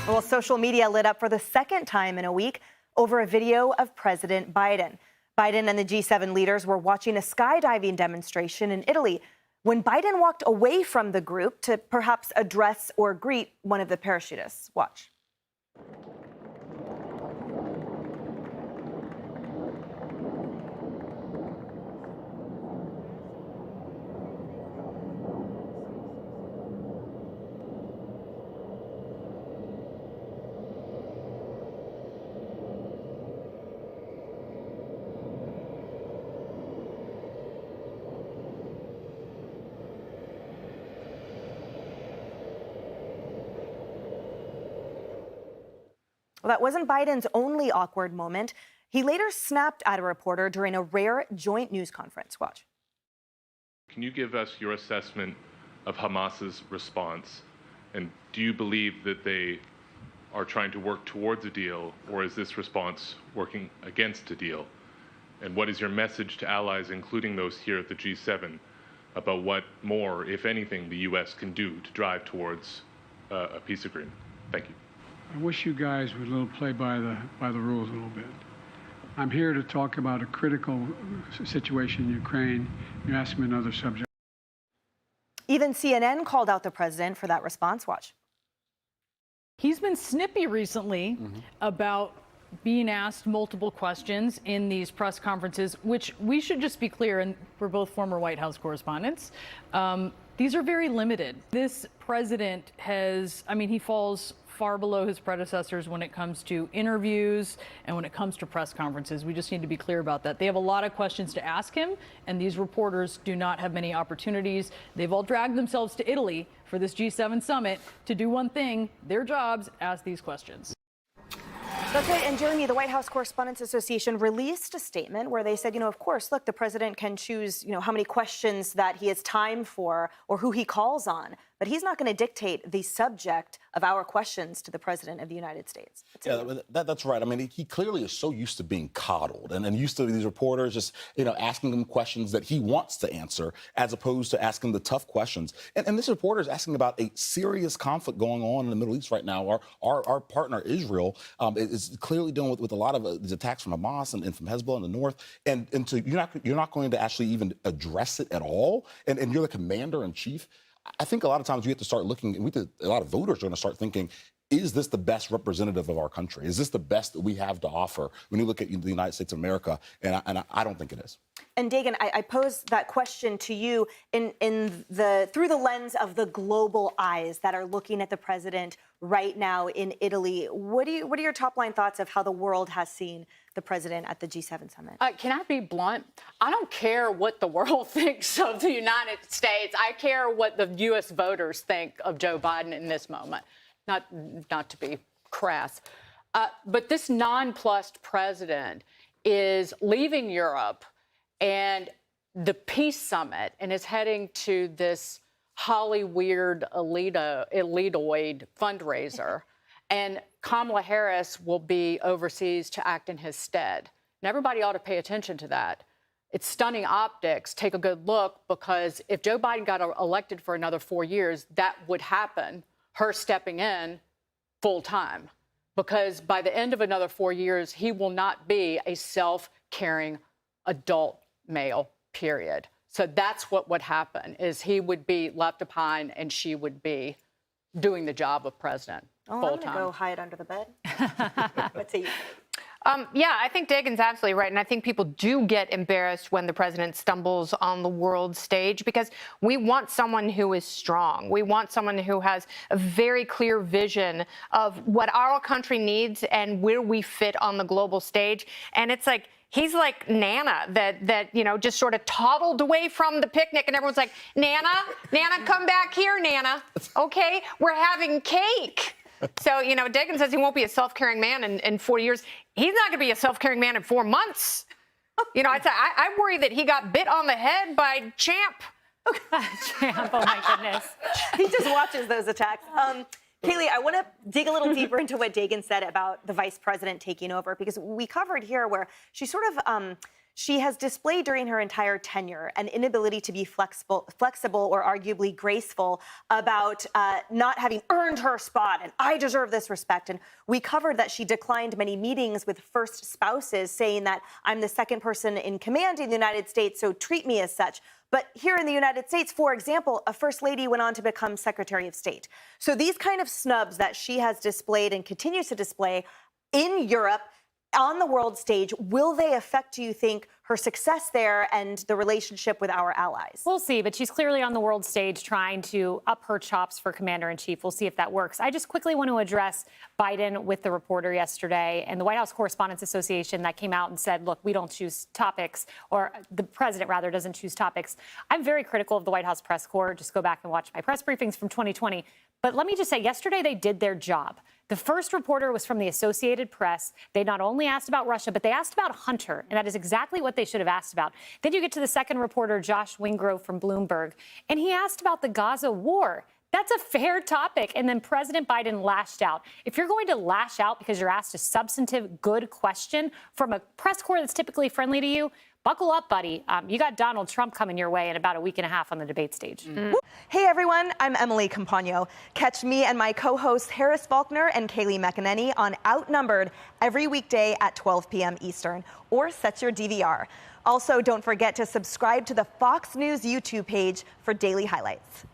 Well, social media lit up for the second time in a week over a video of President Biden. Biden and the G7 leaders were watching a skydiving demonstration in Italy when Biden walked away from the group to perhaps address or greet one of the parachutists. Watch. Well, that wasn't Biden's only awkward moment. He later snapped at a reporter during a rare joint news conference. Watch. Can you give us your assessment of Hamas's response? And do you believe that they are trying to work towards a deal, or is this response working against a deal? And what is your message to allies, including those here at the G7, about what more, if anything, the U.S. can do to drive towards a peace agreement? Thank you. I wish you guys would play by the rules a little bit. I'm here to talk about a critical situation in Ukraine. You asked me another subject. Even CNN called out the president for that response. Watch. He's been snippy recently about being asked multiple questions in these press conferences, which we should just be clear, and we're both former White House correspondents. These are very limited. This president he falls far below his predecessors when it comes to interviews and when it comes to press conferences. We just need to be clear about that. They have a lot of questions to ask him, and these reporters do not have many opportunities. They've all dragged themselves to Italy for this G7 summit to do one thing, their jobs, ask these questions. That's right. And Jeremy, the White House Correspondents Association released a statement where they said, of course, look, the president can choose, how many questions that he has time for or who he calls on. But he's not going to dictate the subject of our questions to the president of the United States. That's right. I mean, he clearly is so used to being coddled and used to these reporters just, asking him questions that he wants to answer as opposed to asking the tough questions. And this reporter is asking about a serious conflict going on in the Middle East right now. Our partner, Israel, is clearly dealing with a lot of these attacks from Hamas and from Hezbollah in the north. And so you're not going to actually even address it at all. And you're the commander in chief. I think a lot of times we have to start looking, and a lot of voters are going to start thinking, is this the best representative of our country? Is this the best that we have to offer when you look at the United States of America? And I don't think it is. And Dagan, I pose that question to you through the lens of the global eyes that are looking at the president right now in Italy. What are your top line thoughts of how the world has seen the president at the G7 summit? Can I be blunt? I don't care what the world thinks of the United States. I care what the U.S. voters think of Joe Biden in this moment. Not to be crass, but this nonplussed president is leaving Europe and the peace summit and is heading to this Hollywood elitoid fundraiser. And Kamala Harris will be overseas to act in his stead. And everybody ought to pay attention to that. It's stunning optics. Take a good look, because if Joe Biden got elected for another 4 years, that would happen, her stepping in full time. Because by the end of another 4 years, he will not be a self-caring adult male, period. So that's what would happen, is he would be left behind and she would be doing the job of president full time. I'm going to go hide under the bed. Let's see. Yeah, I think Dagan's absolutely right. And I think people do get embarrassed when the president stumbles on the world stage, because we want someone who is strong. We want someone who has a very clear vision of what our country needs and where we fit on the global stage. And it's like, he's like Nana that just sort of toddled away from the picnic, and everyone's like, Nana, come back here, Nana. Okay, we're having cake. So, Dagan says he won't be a self-caring man in 4 years. He's not going to be a self-caring man in 4 months. I worry that he got bit on the head by Champ. Champ, oh my goodness. He just watches those attacks. Kayleigh, I want to dig a little deeper into what Dagan said about the vice president taking over, because we covered here where she sort of She has displayed during her entire tenure an inability to be flexible or arguably graceful about not having earned her spot, and I deserve this respect. And we covered that she declined many meetings with first spouses, saying that I'm the second person in command in the United States, so treat me as such. But here in the United States, for example, a first lady went on to become Secretary of State. So these kind of snubs that she has displayed and continues to display in Europe, on the world stage, will they affect, do you think, her success there and the relationship with our allies? We'll see, but she's clearly on the world stage trying to up her chops for commander-in-chief. We'll see if that works. I just quickly want to address Biden with the reporter yesterday and the White House Correspondents Association that came out and said, look, we don't choose topics, or the president, rather, doesn't choose topics. I'm very critical of the White House press corps. Just go back and watch my press briefings from 2020. But let me just say, yesterday they did their job. The first reporter was from the Associated Press. They not only asked about Russia, but they asked about Hunter, and that is exactly what they should have asked about. Then you get to the second reporter, Josh Wingrove from Bloomberg, and he asked about the Gaza war. That's a fair topic. And then President Biden lashed out. If you're going to lash out because you're asked a substantive, good question from a press corps that's typically friendly to you, buckle up, buddy. You got Donald Trump coming your way in about a week and a half on the debate stage. Hey, everyone. I'm Emily Campagno. Catch me and my co-hosts Harris Faulkner and Kayleigh McEnany on Outnumbered every weekday at 12 p.m. Eastern, or set your DVR. Also, don't forget to subscribe to the Fox News YouTube page for daily highlights.